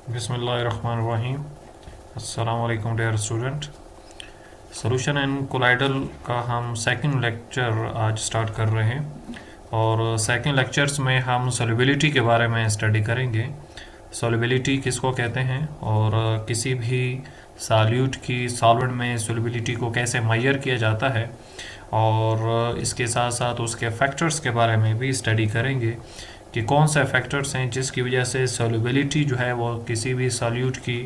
बिस्मिल्लाहिर्रहमानिर्रहीम। अस्सलाम वालेकुम dear student. Solution and colloidal का हम सेकंड लेक्चर आज स्टार्ट कर रहे हैं और सेकंड लेक्चर्स में हम सोल्युबिलिटी के बारे में स्टडी करेंगे। सोल्युबिलिटी किसको कहते हैं और किसी भी सॉल्यूट की सॉल्वेंट में सोल्युबिलिटी को कैसे मेजर किया जाता है और इसके साथ साथ उसके फैक्टर्स के बारे में भी स्टडी करेंगे कि कौन से फैक्टर्स हैं जिसकी वजह से सोल्युबिलिटी जो है वो किसी भी सॉल्यूट की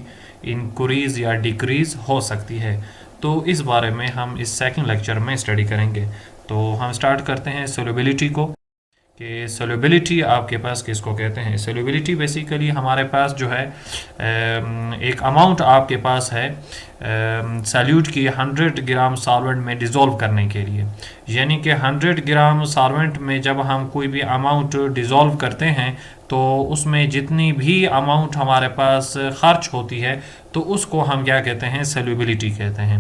इंक्रीज़ या डिक्रीज़ हो सकती है। तो इस बारे में हम इस सेकंड लेक्चर में स्टडी करेंगे। तो हम स्टार्ट करते हैं सोल्युबिलिटी को कि सोल्युबिलिटी आपके पास किसको कहते हैं। सोल्युबिलिटी बेसिकली हमारे पास जो है एक अमाउंट आपके पास है सॉल्यूट की 100 ग्राम सॉल्वेंट में डिज़ोल्व करने के लिए, यानी कि 100 ग्राम सॉल्वेंट में जब हम कोई भी अमाउंट डिज़ोल्व करते हैं तो उसमें जितनी भी अमाउंट हमारे पास खर्च होती है तो उसको हम क्या कहते हैं, सोल्युबिलिटी कहते हैं।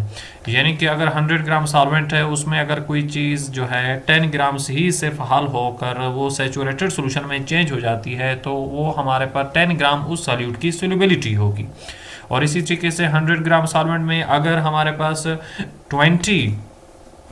यानी कि अगर 100 ग्राम सॉल्वेंट है उसमें अगर कोई चीज़ जो है 10 ग्राम से ही सिर्फ हल होकर वो सैचुरेटेड सोल्यूशन में चेंज हो जाती है तो वो हमारे पास 10 ग्राम उस सॉल्यूट की सोल्युबिलिटी होगी। और इसी तरीके से 100 ग्राम सॉल्वेंट में अगर हमारे पास 20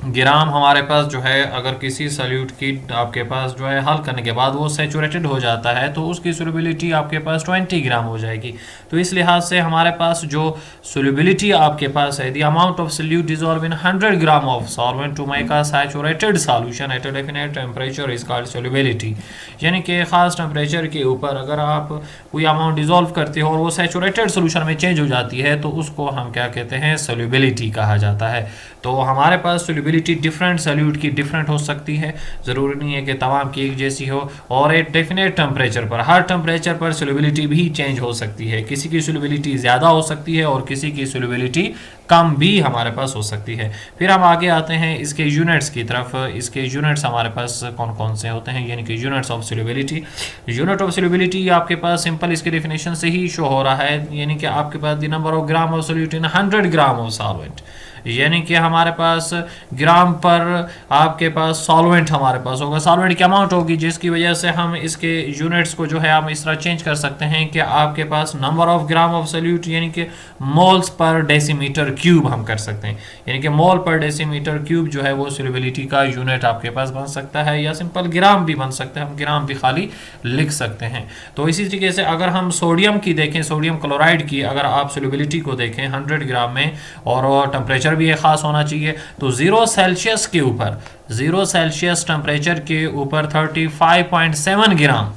ग्राम हमारे पास जो है अगर किसी सॉल्यूट की आपके पास जो है हल करने के बाद वो सैचुरेटेड हो जाता है तो उसकी सोल्युबिलिटी आपके पास 20 ग्राम हो जाएगी। तो इस लिहाज से हमारे पास जो सोल्युबिलिटी आपके पास है, the amount of solute dissolve in 100 gram of solvent to make a saturated solution at a definite temperature is called solubility. यानी कि खास टेम्परेचर के ऊपर अगर आप कोई अमाउंट डिसॉल्व करते हो और वो सैचुरेटेड सोल्यूशन में चेंज हो जाती है तो उसको हम क्या कहते हैं, सोल्युबिलिटी कहा जाता है। तो हमारे पास सोल्युबिलिटी डिफरेंट सॉल्यूट की डिफरेंट हो सकती है, ज़रूरी नहीं है कि तमाम की एक जैसी हो। और एक डेफिनेट टेम्परेचर पर, हर टेम्परेचर पर सोल्युबिलिटी भी चेंज हो सकती है। किसी की सोल्युबिलिटी ज़्यादा हो सकती है और किसी की सोल्युबिलिटी कम भी हमारे पास हो सकती है। फिर हम आगे आते हैं इसके यूनिट्स की तरफ। इसके यूनिट्स हमारे पास कौन कौन से होते हैं, यानी कि units of solubility. Unit of solubility आपके पास सिंपल इसके डेफिनेशन से ही शो हो रहा है, यानी कि आपके पास the number of gram of solute in 100 gram of solvent, यानी कि हमारे पास ग्राम पर आपके पास सॉल्वेंट हमारे पास होगा, सॉल्वेंट की अमाउंट होगी, जिसकी वजह से हम इसके यूनिट्स को जो है हम इस तरह चेंज कर सकते हैं कि आपके पास number of gram of solute यानी कि मोल्स पर डेसीमीटर क्यूब हम कर सकते हैं। यानी कि मोल पर डेसीमीटर क्यूब जो है वो सोल्युबिलिटी का यूनिट आपके पास बन सकता है, या सिंपल ग्राम भी बन सकता है, हम ग्राम भी खाली लिख सकते हैं। तो इसी तरीके से अगर हम सोडियम की देखें, सोडियम क्लोराइड की अगर आप सोल्युबिलिटी को देखें 100 ग्राम में और टेम्परेचर भी एक खास होना चाहिए, तो 0 सेल्सियस के ऊपर, 0 सेल्सियस टेम्परेचर के ऊपर 35.7 ग्राम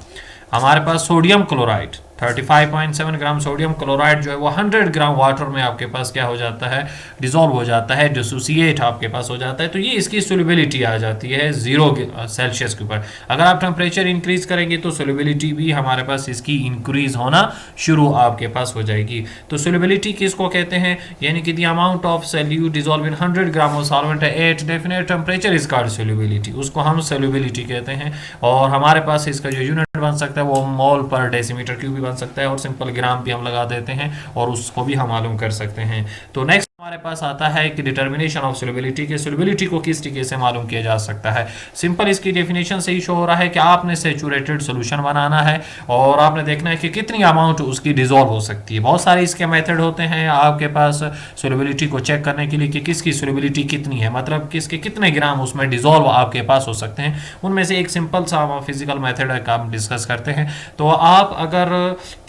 हमारे पास sodium chloride, 35.7 gram sodium chloride जो है वो 100 ग्राम वाटर में आपके पास क्या हो जाता है, डिसॉल्व हो जाता है, डिसोसिएट आपके पास हो जाता है। तो ये इसकी सोल्युबिलिटी आ जाती है 0 सेल्सियस के ऊपर। अगर आप टेम्परेचर इंक्रीज करेंगे तो सोल्युबिलिटी भी हमारे पास इसकी इंक्रीज होना शुरू आपके पास हो जाएगी। तो सोल्युबिलिटी किसको कहते हैं, यानी कि the amount of solute dissolve in 100 gram of solvent eight definite temperature is called solubility, उसको हम सोल्युबिलिटी कहते हैं। और हमारे पास इसका जो यूनिट बन सकता है वो मोल पर डेसीमीटर क्यूब भी बन सकता है और सिंपल ग्राम भी हम लगा देते हैं और उसको भी हम मालूम कर सकते हैं। तो नेक्स्ट हमारे पास आता है कि डिटर्मिनेशन ऑफ सोल्युबिलिटी के सोल्युबिलिटी को किस तरीके से मालूम किया जा सकता है। सिंपल इसकी डेफिनेशन से ही शो हो रहा है कि आपने सैचुरेटेड सोल्यूशन बनाना है और आपने देखना है कि कितनी अमाउंट उसकी डिसॉल्व हो सकती है। बहुत सारे इसके मेथड होते हैं आपके पास सोल्युबिलिटी को चेक करने के लिए कि किसकी सोल्युबिलिटी कितनी है, मतलब किसके कितने ग्राम उसमें डिसॉल्व आपके पास हो सकते हैं। उनमें से एक सिंपल सा फिजिकल मेथड का हम डिस्कस करते हैं। तो आप अगर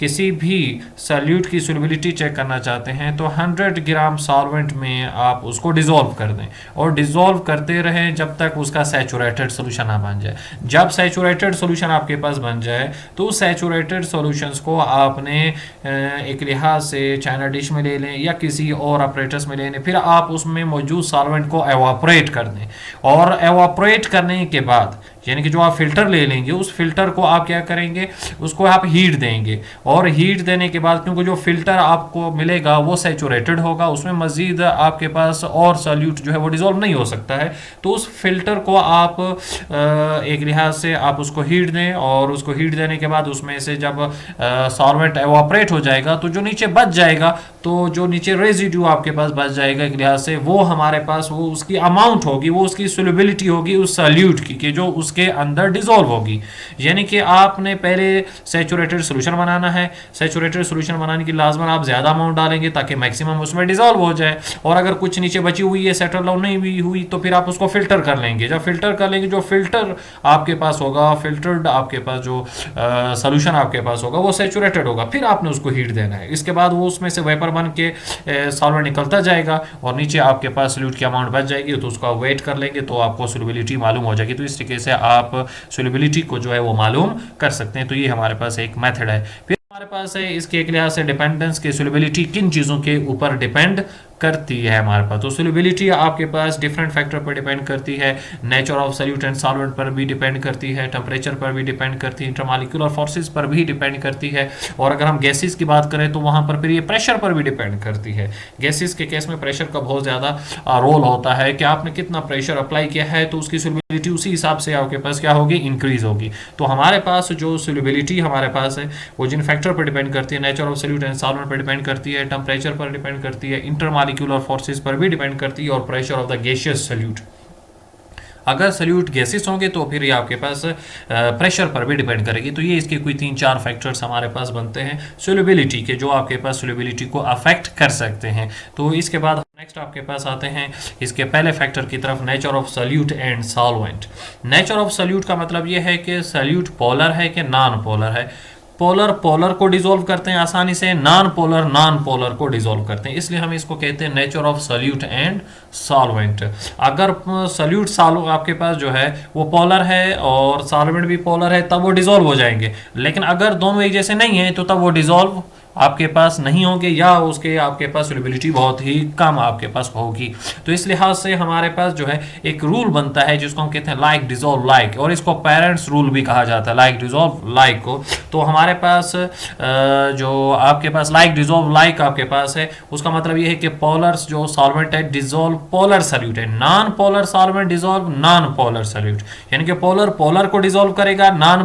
किसी भी सॉल्यूट की सोल्युबिलिटी चेक करना चाहते हैं तो 100 ग्राम सॉल्वेंट में आप उसको डिसॉल्व कर दें और डिसॉल्व करते रहें जब तक उसका सैचुरेटेड सोल्यूशन ना बन जाए। जब सैचुरेटेड सोल्यूशन आपके पास बन जाए तो उस सैचुरेटेड सॉल्यूशंस को आपने एक लिहाज से चाइना डिश में ले लें या किसी और ऑपरेटर्स में ले लें, फिर आप उसमें मौजूद सॉल्वेंट को एवापोरेट कर दें और एवापोरेट करने के बाद यानी कि जो आप फिल्टर ले लेंगे उस फिल्टर को आप क्या करेंगे, उसको आप हीट देंगे और हीट देने के बाद क्योंकि जो फिल्टर आपको मिलेगा वो सैचुरेटेड होगा, उसमें मजीद आपके पास और सॉल्यूट जो है वो डिसॉल्व नहीं हो सकता है। तो उस फिल्टर को आप एक लिहाज से आप उसको हीट दें और उसको हीट देने के बाद उसमें से जब सॉल्वेंट एवापोरेट हो जाएगा तो जो नीचे बच जाएगा, तो जो नीचे रेजिड्यू आपके पास बच जाएगा एक लिहाज से, वो हमारे पास वो उसकी अमाउंट होगी, वो उसकी सोल्युबिलिटी होगी उस सॉल्यूट की कि जो उसके उसके अंदर डिजोल्व होगी। यानी कि आपने पहले सैचुरेटेड सोल्यूशन बनाना है, सैचुरेटेड सोल्यूशन बनाने की लाजमन आप ज़्यादा अमाउंट डालेंगे ताकि मैक्सिमम उसमें डिजोल्व हो जाए, और अगर कुछ नीचे बची हुई है, सेटल डाउन नहीं भी हुई, तो फिर आप उसको फिल्टर कर लेंगे। जब फिल्टर कर लेंगे, जो फिल्टर आपके पास होगा, फिल्टर्ड आपके पास जो सोल्यूशन आपके पास होगा वो सैचुरेटेड होगा, फिर आपने उसको हीट देना है। इसके बाद वो उसमें से वेपर बन के सॉल्वेंट निकलता जाएगा और नीचे आपके पास सोल्यूट की अमाउंट बच जाएगी, तो उसको आप वेट कर लेंगे तो आपको सोल्युबिलिटी मालूम हो जाएगी। तो इस तरीके से आप सोल्युबिलिटी को जो है वो मालूम कर सकते हैं। तो ये हमारे पास एक मेथड है। फिर हमारे पास है इसके एक लिहाज से डिपेंडेंस की सोल्युबिलिटी किन चीज़ों के ऊपर डिपेंड करती है हमारे पास। तो सोल्युबिलिटी आपके पास डिफरेंट फैक्टर पर डिपेंड करती है, nature of solute and solvent पर भी डिपेंड करती है, टेम्परेचर पर भी डिपेंड करती है, इंटरमॉलिक्यूलर फोर्सेस पर भी डिपेंड करती है, और अगर हम गैसेस की बात करें तो वहाँ पर फिर ये प्रेशर पर भी डिपेंड करती है। गैसेस के केस में प्रेशर का बहुत ज़्यादा रोल होता है कि आपने कितना प्रेशर अप्लाई किया है, तो उसकी सोल्युबिलिटी उसी हिसाब से आपके पास क्या होगी, इंक्रीज होगी। तो हमारे पास जो सोल्युबिलिटी हमारे पास है वो जिन फैक्टर पर डिपेंड करती है, nature of solute and solvent पर डिपेंड करती है, टेम्परेचर पर डिपेंड करती है, इंटरमॉलिक्यूलर फोर्सेस पर भी डिपेंड करती है, और pressure of the gaseous solute. अगर सॉल्यूट गैसेस होंगे तो फिर ये आपके पास प्रेशर पर भी डिपेंड करेगी। तो ये इसके कोई 3-4 फैक्टर्स हमारे पास बनते हैं सोल्युबिलिटी के, जो आपके पास सोल्युबिलिटी को अफेक्ट कर सकते हैं। तो इसके बाद नेक्स्ट आपके पास आते हैं इसके पहले फैक्टर की तरफ, nature of solute and solvent. Nature of solute का मतलब ये है कि सॉल्यूट पोलर है कि नॉन पोलर है। पोलर पोलर को डिसॉल्व करते हैं आसानी से, नॉन पोलर को डिसॉल्व करते हैं, इसलिए हम इसको कहते हैं nature of solute and solvent. अगर सॉल्यूट सॉल्व आपके पास जो है वो पोलर है और सॉल्वेंट भी पोलर है तब वो डिसॉल्व हो जाएंगे, लेकिन अगर दोनों एक जैसे नहीं है तो तब वो डिसॉल्व आपके पास नहीं होंगे, या उसके आपके पास सोल्युबिलिटी बहुत ही कम आपके पास होगी। तो इस लिहाज से हमारे पास जो है एक रूल बनता है जिसको हम कहते हैं लाइक डिसॉल्व लाइक, और इसको पेरेंट्स रूल भी कहा जाता है, लाइक डिसॉल्व लाइक को। तो हमारे पास जो आपके पास लाइक डिसॉल्व लाइक आपके पास है, उसका मतलब ये है कि पोलर जो सॉल्वेंट है डिसॉल्व पोलर सॉल्यूट है, non polar solvent dissolve non polar solute, यानी कि पोलर पोलर को डिसॉल्व करेगा, नॉन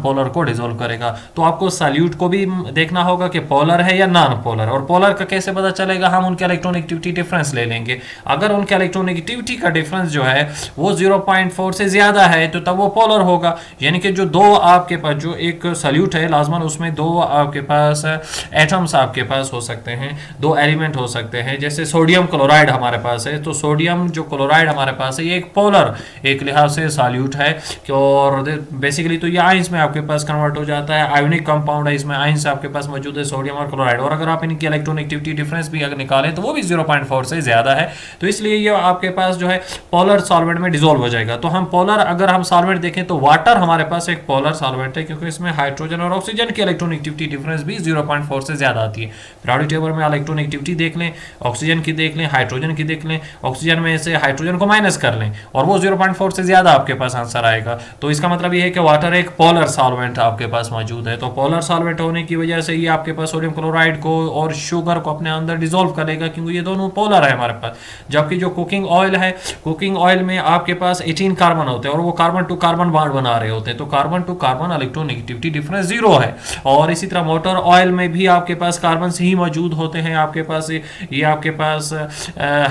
पोलर को डिसॉल्व करेगा। तो आपको सॉल्यूट को भी देखना होगा कि पोलर है या नॉन पोलर, और पोलर का कैसे पता चलेगा, हम उनके इलेक्ट्रोनेगेटिविटी डिफरेंस ले लेंगे। अगर उनके इलेक्ट्रोनेगेटिविटी का डिफरेंस जो है वो 0.4 से ज्यादा है तो तब वो पोलर होगा। यानी कि जो दो आपके पास जो एक सॉल्यूट है लाजमन उसमें दो आपके पास एटम्स आपके पास हो सकते हैं, दो एलिमेंट हो सकते हैं। जैसे सोडियम क्लोराइड हमारे पास है, तो सोडियम जो क्लोराइड हमारे पास है ये एक पोलर एक लिहाज से सॉल्यूट है, और बेसिकली तो ये आयंस में आपके पास कन्वर्ट हो जाता है, आयोनिक कंपाउंड है, इसमें आयंस आपके पास मौजूद है सोडियम और क्लोराइड, और अगर आप इनकी इलेक्ट्रोनेगेटिविटी डिफरेंस भी अगर निकालें तो वो भी 0.4 से ज्यादा है। तो इसलिए ये आपके पास जो है पोलर सॉल्वेंट में डिसॉल्व हो जाएगा। तो हम पोलर अगर हम सॉल्वेंट देखें तो वाटर हमारे पास एक पोलर सॉल्वेंट है, क्योंकि इसमें हाइड्रोजन और ऑक्सीजन की इलेक्ट्रोनेगेटिविटी डिफरेंस भी 0.4 से ज्यादा आती है। पीरियोडिक टेबल में इलेक्ट्रोनेगेटिविटी देख लें, ऑक्सीजन की देख लें, हाइड्रोजन की देख लें, ऑक्सीजन में से हाइड्रोजन को माइनस कर लें और वो 0.4 से ज्यादा आपके पास आंसर आएगा। तो इसका मतलब ये है कि वाटर एक पोलर सॉल्वेंट आपके पास मौजूद है। तो पोलर सॉल्वेंट होने की वजह से ये आपके पास सोडियम क्लोराइड को और शुगर को अपने अंदर डिसॉल्व करेगा, क्योंकि ये दोनों पोलर है हमारे पास। जबकि जो कुकिंग ऑयल है, कुकिंग ऑयल में आपके पास 18 कार्बन होते हैं और वो कार्बन टू कार्बन बॉन्ड बना रहे होते हैं, तो carbon to carbon electronegativity difference 0 है। और इसी तरह मोटर ऑयल में भी आपके पास कार्बन से ही मौजूद होते हैं, आपके पास ये आपके पास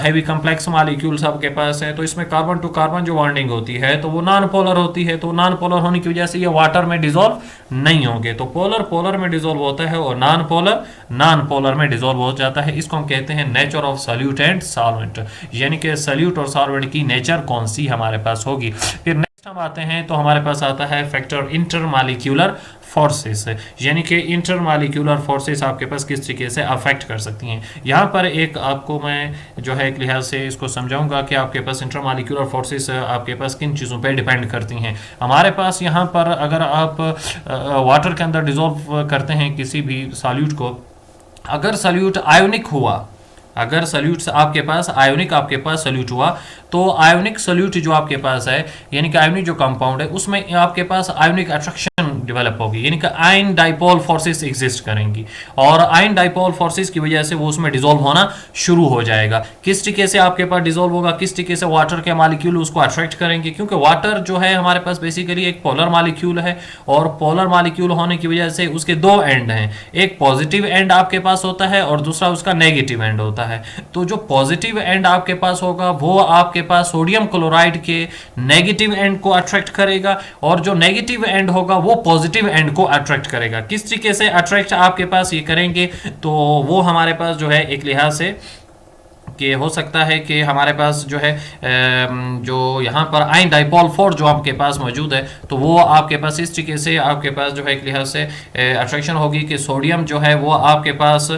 हैवी कॉम्प्लेक्स मॉलिक्यूल्स आपके पास है, तो इसमें कार्बन टू कार्बन जो बॉन्डिंग होती है तो वो नॉन पोलर होती है। तो नॉन पोलर होने की वजह से ये वाटर में डिसॉल्व नहीं होंगे। तो पोलर पोलर में डिसॉल्व होता है और नॉन पोलर में डिसॉल्व हो जाता है। इसको हम कहते हैं nature of solute and solvent, यानी कि सॉल्यूट और सॉल्वेंट की नेचर कौन सी हमारे पास होगी। फिर नेक्स्ट हम आते हैं तो हमारे पास आता है फैक्टर इंटरमॉलिक्यूलर फोर्सेस, यानी कि इंटरमॉलिक्यूलर फोर्सेस आपके पास किस तरीके से अफेक्ट कर सकती हैं। यहाँ पर एक आपको मैं जो है एक लिहाज से इसको समझाऊंगा कि आपके पास इंटरमॉलिक्यूलर फोर्सेस आपके पास किन चीज़ों पे डिपेंड करती हैं। हमारे पास यहाँ पर अगर आप वाटर के अंदर डिसॉल्व करते हैं किसी भी सॉल्यूट को, अगर सॉल्यूट आयोनिक हुआ, अगर सॉल्यूट आपके पास आयोनिक आपके पास सॉल्यूट हुआ, तो आयोनिक सॉल्यूट जो आपके पास है यानी कि आयोनिक जो कंपाउंड है उसमें आपके पास आयोनिक अट्रैक्शन डेवलप होगी, यानी कि आयन डाइपोल फोर्सेस एग्जिस्ट करेंगी और आयन डाइपोल फोर्सेस की वजह से वो उसमें डिसॉल्व होना शुरू हो जाएगा। किस तरीके से आपके पास डिसॉल्व होगा, किस तरीके से वाटर के मॉलिक्यूल उसको अट्रैक्ट करेंगे, क्योंकि वाटर जो है हमारे पास बेसिकली एक पोलर मॉलिक्यूल है और पोलर मॉलिक्यूल होने की वजह से उसके दो एंड हैं, एक पॉजिटिव एंड आपके पास होता है और दूसरा उसका नेगेटिव एंड होता है। तो जो पॉजिटिव एंड आपके पास होगा वो आपके पास सोडियम क्लोराइड के नेगेटिव एंड को अट्रैक्ट करेगा और जो नेगेटिव एंड होगा वो पॉजिटिव एंड को अट्रैक्ट करेगा। किस तरीके से अट्रैक्ट आपके पास ये करेंगे, तो वो हमारे पास जो है एक लिहाज से कि हो सकता है कि हमारे पास जो है जो यहाँ पर आयन डाइपोल फोर्स जो आपके पास मौजूद है, तो वो आपके पास इस तरीके से आपके पास जो है एक लिहाज से अट्रैक्शन होगी कि सोडियम जो है वो आपके पास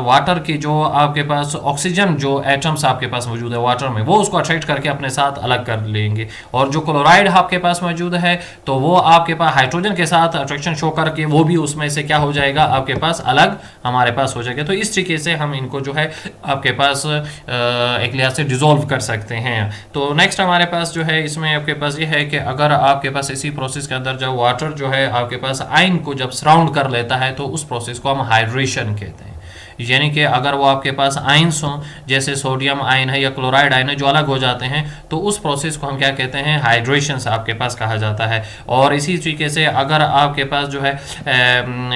वाटर की जो आपके पास ऑक्सीजन जो एटम्स आपके पास मौजूद है वाटर में, वो उसको अट्रैक्ट करके अपने साथ अलग कर लेंगे और जो क्लोराइड आपके पास मौजूद है तो वो आपके पास हाइड्रोजन के साथ अट्रैक्शन शो करके वो भी उसमें से क्या हो जाएगा, आपके पास अलग हमारे पास हो जाएगा। तो इस तरीके से हम इनको जो है आपके पास एक लिहाज से डिसॉल्व कर सकते हैं। तो नेक्स्ट हमारे पास जो है इसमें आपके पास ये है कि अगर आपके पास इसी प्रोसेस के अंदर जब वाटर जो है आपके पास आयन को जब सराउंड कर लेता है तो उस प्रोसेस को हम हाइड्रेशन कहते हैं। यानी कि अगर वो आपके पास आयन्स हों जैसे सोडियम आयन है या क्लोराइड आयन है जो अलग हो जाते हैं, तो उस प्रोसेस को हम क्या कहते हैं, हाइड्रेशन आपके पास कहा जाता है। और इसी तरीके से अगर आपके पास जो है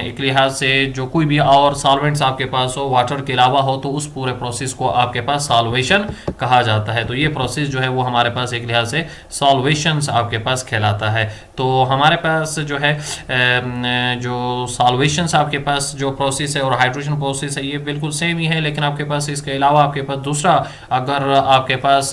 एक लिहाज से जो कोई भी और सॉल्वेंट्स आपके पास हो वाटर के अलावा हो तो उस पूरे प्रोसेस को आपके पास सॉल्वेशन कहा जाता है। तो ये प्रोसेस जो है वो हमारे पास एक लिहाज से सॉल्वेशन आपके पास कहलाता है। तो हमारे पास जो है जो सॉल्वेशन आपके पास जो प्रोसेस है और हाइड्रेशन प्रोसेस है ये बिल्कुल सेम ही है, लेकिन आपके पास इसके अलावा आपके पास दूसरा अगर आपके पास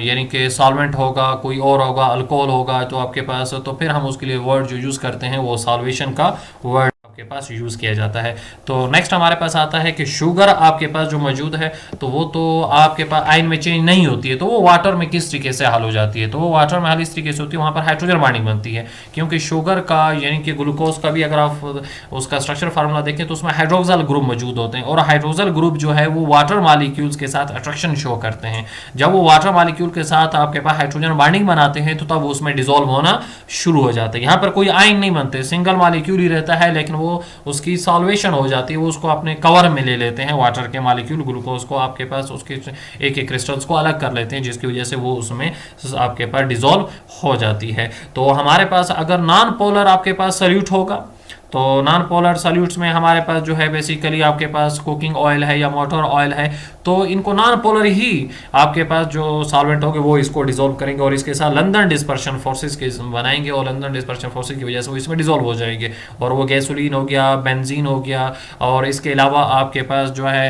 यानी कि सॉल्वेंट होगा, कोई और होगा, अल्कोहल होगा, तो आपके पास तो फिर हम उसके लिए वर्ड जो यूज़ करते हैं वो सॉल्वेशन का वर्ड आपके पास यूज़ किया जाता है। तो नेक्स्ट हमारे पास आता है कि शुगर आपके पास जो मौजूद है तो वो तो आपके पास आयन में चेंज नहीं होती है, तो वो वाटर में किस तरीके से हल हो जाती है, तो वो वाटर में हल इस तरीके से होती है, वहाँ पर हाइड्रोजन बॉन्डिंग बनती है। क्योंकि शुगर का यानी कि ग्लूकोज का भी अगर आप उसका स्ट्रक्चर फार्मूला देखें तो उसमें हाइड्रोक्सिल ग्रुप मौजूद होते हैं और हाइड्रोक्सिल ग्रुप जो है वो वाटर मॉलिक्यूल्स के साथ अट्रैक्शन शो करते हैं। जब वो वाटर मॉलिक्यूल के साथ आपके पास हाइड्रोजन बॉन्डिंग बनाते हैं तो तब वो उसमें डिसॉल्व होना शुरू हो जाता है। यहाँ पर कोई आयन नहीं बनते, सिंगल मॉलिक्यूल ही रहता है, लेकिन वो उसकी सॉल्वेशन हो जाती है, वो उसको अपने कवर में ले लेते हैं वाटर के मॉलिक्यूल, ग्लूकोज को आपके पास उसके एक एक क्रिस्टल्स को अलग कर लेते हैं, जिसकी वजह से वो उसमें आपके पास डिसॉल्व हो जाती है। तो हमारे पास अगर नॉन पोलर आपके पास सॉल्यूट होगा तो नॉन पोलर सॉल्यूट्स में हमारे पास जो है बेसिकली आपके पास कुकिंग ऑयल है या मोटर ऑयल है, तो इनको नॉन पोलर ही आपके पास जो सॉल्वेंट होंगे वो इसको डिसॉल्व करेंगे और इसके साथ लंदन डिस्पर्शन फोर्सेस के बनाएंगे और लंदन डिस्पर्शन फोर्सेस की वजह से वो इसमें डिसॉल्व हो जाएंगे और वो गैसोलीन हो गया, बेंजीन हो गया और इसके अलावा आपके पास जो है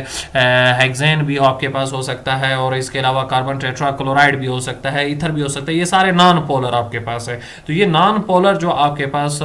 हेक्सेन भी आपके पास हो सकता है और इसके अलावा कार्बन टेट्राक्लोराइड भी हो सकता है, ईथर भी हो सकता है, ये सारे नॉन पोलर आपके पास है। तो ये नॉन पोलर जो आपके पास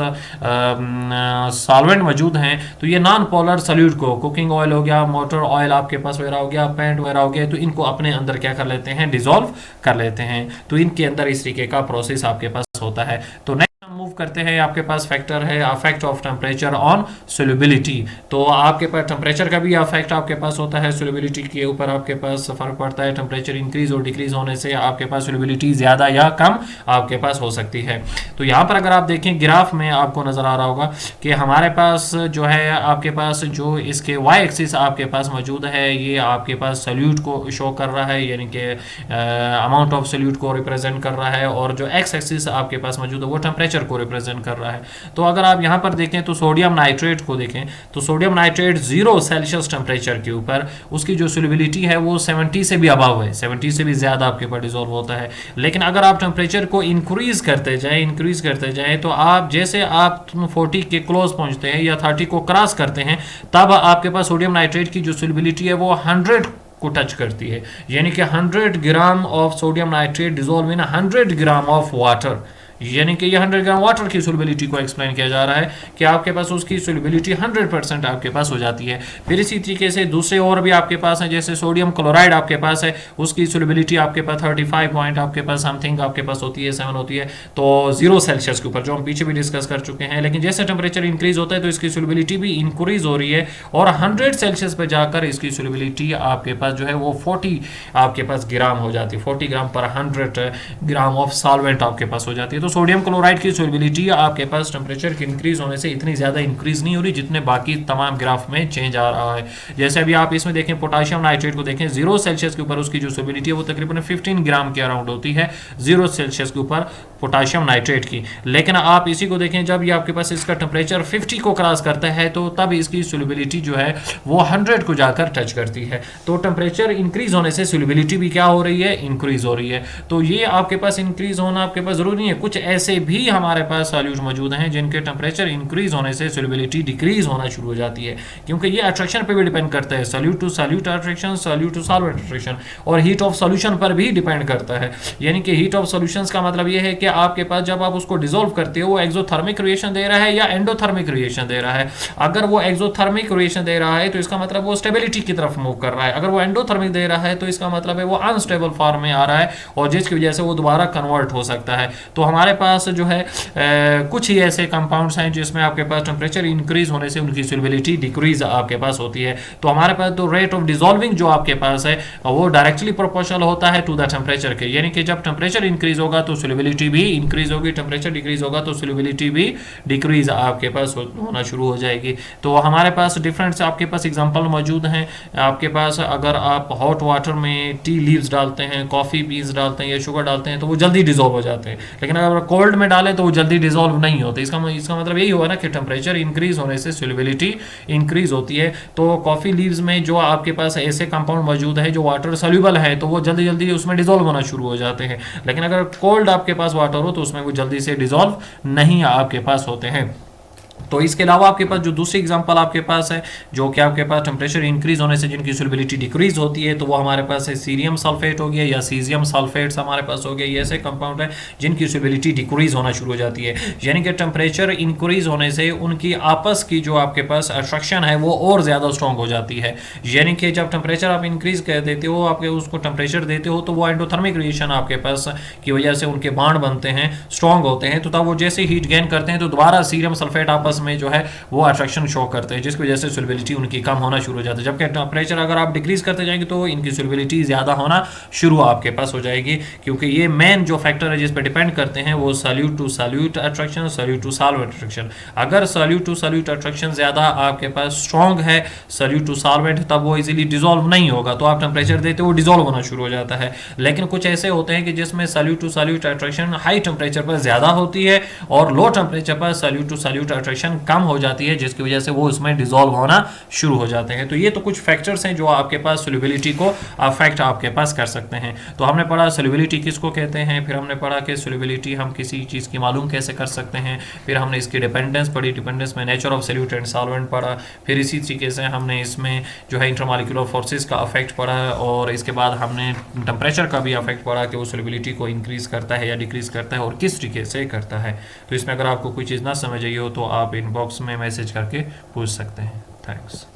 सॉल्वेंट मौजूद हैं तो ये नॉन पोलर सॉल्यूट को कुकिंग ऑयल हो गया, मोटर ऑयल आपके पास वगैरह हो गया, पेंट वगैरह हो गया, तो इनको अपने अंदर क्या कर लेते हैं, डिसॉल्व कर लेते हैं। तो इनके अंदर इस तरीके का प्रोसेस आपके पास होता है। तो मूव करते हैं, आपके पास फैक्टर है affect of temperature on solubility. तो आपके पास टेम्परेचर का भी अफेक्ट आपके पास होता है, सोल्युबिलिटी के ऊपर आपके पास फर्क पड़ता है। टेम्परेचर इंक्रीज और डिक्रीज होने से आपके पास सोल्युबिलिटी ज़्यादा या कम आपके पास हो सकती है। तो यहाँ पर अगर आप देखें ग्राफ में आपको नज़र आ रहा होगा कि हमारे पास जो है आपके पास जो इसके वाई एक्सिस आपके पास मौजूद है ये आपके पास सॉल्यूट को शो कर रहा है, यानी कि अमाउंट ऑफ सॉल्यूट को रिप्रेजेंट कर रहा है और जो एक्स एक्सिस आपके पास मौजूद है वो टेम्परेचर को रिप्रेजेंट कर रहा है। तो अगर आप यहाँ पर देखें तो सोडियम नाइट्रेट को देखें तो सोडियम नाइट्रेट 0 सेल्सियस टेम्परेचर के ऊपर उसकी जो सोल्युबिलिटी है वो 70 से भी अबव है, 70 से भी ज़्यादा आपके पास डिसॉल्व होता है। लेकिन अगर आप टेम्परेचर को इंक्रीज करते जाएं तो आप जैसे आप 40 के क्लोज पहुँचते हैं या 30 को क्रॉस करते हैं तब आपके पास सोडियम नाइट्रेट की जो सोल्युबिलिटी है वो 100 को टच करती है, यानी कि 100 gram of sodium nitrate dissolve in 100 gram of water, यानी कि ये 100 ग्राम वाटर की सोल्युबिलिटी को एक्सप्लेन किया जा रहा है कि आपके पास उसकी सोल्युबिलिटी 100% आपके पास हो जाती है। फिर इसी तरीके से दूसरे और भी आपके पास हैं, जैसे सोडियम क्लोराइड आपके पास है, उसकी सोल्युबिलिटी आपके पास 35 पॉइंट आपके पास समथिंग आपके पास होती है, 7 होती है, तो 0 सेल्सियस के ऊपर, जो हम पीछे भी डिस्कस कर चुके हैं। लेकिन जैसे टेम्परेचर इंक्रीज होता है तो इसकी सोल्युबिलिटी भी इंक्रीज हो रही है और 100 सेल्सियस पर जाकर इसकी सोल्युबिलिटी आपके पास जो है वो 40 आपके पास ग्राम हो जाती है, 40 ग्राम पर 100 ग्राम ऑफ सॉल्वेंट आपके पास हो जाती है। तो सोडियम क्लोराइड की सोलिबिलिटी आपके पास टेम्परेचर के इंक्रीज होने से इतनी ज़्यादा इंक्रीज नहीं हो रही जितने बाकी तमाम ग्राफ में चेंज आ रहा है। जैसे अभी आप इसमें देखें पोटाशियम नाइट्रेट को देखें, 0 सेल्सियस के ऊपर उसकी जो सोलिबिलिटी है वो तकरीबन 15 ग्राम के अराउंड होती है 0 सेल्सियस के ऊपर पोटाशियम नाइट्रेट की। लेकिन आप इसी को देखें जब ये आपके पास इसका टेम्परेचर 50 को क्रॉस करता है तो तब इसकी सोलिबिलिटी जो है वो 100 को जाकर टच करती है। तो टेम्परेचर इंक्रीज होने से सोलिबिलिटी भी क्या हो रही है, इंक्रीज हो रही है। तो ये आपके पास इंक्रीज होना आपके पास जरूरी नहीं है, कुछ ऐसे भी हमारे पास सॉल्यूट मौजूद हैं जिनके टेम्परेचर इंक्रीज होने से सोलिबिलिटी डिक्रीज होना शुरू हो जाती है, क्योंकि ये अट्रैक्शन पे भी डिपेंड करता है, solute to solute attraction, solute to solvent attraction, और हीट ऑफ सॉल्यूशन पर भी डिपेंड करता है। यानी कि हीट ऑफ सॉल्यूशंस का मतलब ये है कि आपके पास जब आप उसको डिसॉल्व करते हो वो एक्सोथर्मिक रिएक्शन दे रहा है या एंडोथर्मिक रिएक्शन दे रहा है। अगर वो एक्सोथर्मिक रिएक्शन दे रहा है तो इसका मतलब वो स्टेबिलिटी की तरफ मूव कर रहा है, अगर वो एंडोथर्मिक दे रहा है तो इसका मतलब है वो अनस्टेबल फॉर्म में आ रहा है और जिसकी वजह से वो दोबारा कन्वर्ट हो सकता है। तो हमारे पास जो है कुछ ही ऐसे कंपाउंड्स हैं जिसमें आपके पास टेम्परेचर इंक्रीज होने से उनकी सोलिबिलिटी डिक्रीज आपके पास होती है। तो हमारे पास तो रेट ऑफ डिसॉल्विंग जो आपके पास है वो डायरेक्टली प्रोपोर्शनल होता है टू द टेम्परेचर के, यानी कि जब टेम्परेचर इंक्रीज होगा तो सोलिबिलिटी भी इंक्रीज होगी, टेम्परेचर डिक्रीज होगा तो सोलिबिलिटी भी डिक्रीज आपके पास होना शुरू हो जाएगी। तो हमारे पास डिफरेंट आपके पास एग्जांपल मौजूद हैं। आपके पास अगर आप हॉट वाटर में टी लीव्स डालते हैं, कॉफ़ी बीन्स डालते हैं या शुगर डालते हैं तो वो जल्दी डिसॉल्व हो जाते हैं, लेकिन अगर कोल्ड में डालें तो वो जल्दी डिसॉल्व नहीं होते। इसका मतलब यही हुआ ना कि टेम्परेचर इंक्रीज होने से सोलिबिलिटी इंक्रीज होती है। तो कॉफ़ी लीव्स में जो आपके पास ऐसे कंपाउंड मौजूद है जो वाटर सोल्यूबल है तो वो जल्दी जल्दी उसमें डिसॉल्व होना शुरू हो जाते हैं, लेकिन अगर कोल्ड आपके पास वाटर हो तो उसमें वो जल्दी से डिसॉल्व नहीं आपके पास होते हैं। तो इसके अलावा आपके पास जो दूसरी एग्जांपल आपके पास है जो कि आपके पास टेम्परेचर इंक्रीज होने से जिनकी सोलिबिलिटी डिक्रीज होती है तो वो हमारे पास है सीरियम सल्फेट हो गया या सीजियम सल्फेट्स हमारे पास हो गए। ये ऐसे कंपाउंड है जिनकी सोलिबिलिटी डिक्रीज होना शुरू हो जाती है, यानी कि टेम्परेचर इंक्रीज होने से उनकी आपस की जो आपके पास अट्रैक्शन है वो और ज़्यादा स्ट्रॉन्ग हो जाती है। यानी कि जब टेम्परेचर आप इंक्रीज कर देते हो, आपके उसको टेम्परेचर देते हो तो वो एंडोथर्मिक रिएक्शन आपके पास की वजह से उनके बॉन्ड बनते हैं, स्ट्रॉन्ग होते हैं, तो तब वो जैसे हीट गेन करते हैं तो दोबारा सीरियम सल्फेट आपस में जो है वो अट्रैक्शन शो करते हैं, जिसकी वजह से सोलिबिलिटी उनकी कम होना शुरू हो जाती है। जबकि टेम्परेचर अगर आप डिक्रीज करते जाएंगे तो इनकी सोलिबिलिटी ज़्यादा होना शुरू आपके पास हो जाएगी, क्योंकि ये मेन जो फैक्टर है जिस पर डिपेंड करते हैं वो solute to solute attraction, solute to solvent attraction. अगर सॉल्यूट टू सॉल्यूट अट्रैक्शन ज़्यादा आपके पास स्ट्रॉन्ग है सॉल्यूट टू सॉल्वेंट, तब वो इजीली डिसॉल्व नहीं होगा, तो आप टेम्परेचर देते हो डिसॉल्व होना शुरू हो जाता है। लेकिन कुछ ऐसे होते हैं कि जिसमें solute to solute attraction high temperature पर ज़्यादा होती है और लो टेम्परेचर पर सॉल्यूट टू सॉल्यूट अट्रैक्शन कम हो जाती है, जिसकी वजह से वो उसमें डिसॉल्व होना शुरू हो जाते हैं। तो ये तो कुछ फैक्टर्स हैं जो आपके पास सोलिबिलिटी को अफेक्ट आपके पास कर सकते हैं। तो हमने पढ़ा सोलिबिलिटी किसको कहते हैं, फिर हमने पढ़ा कि सोलिबिलिटी हम किसी चीज़ की मालूम कैसे कर सकते हैं, फिर हमने इसकी डिपेंडेंस पढ़ी, डिपेंडेंस में nature of solute and solvent पढ़ा, फिर इसी तरीके से हमने इसमें जो है इंटरमॉलिक्यूलर फोर्सेस का अफेक्ट पढ़ा और इसके बाद हमने टेम्परेचर का भी अफेक्ट पढ़ा कि वो सोलिबिलिटी को इंक्रीज़ करता है या डिक्रीज़ करता है और किस तरीके से करता है। तो इसमें अगर आपको कोई चीज़ ना समझ आई हो तो आप इनबॉक्स में मैसेज करके पूछ सकते हैं। थैंक्स।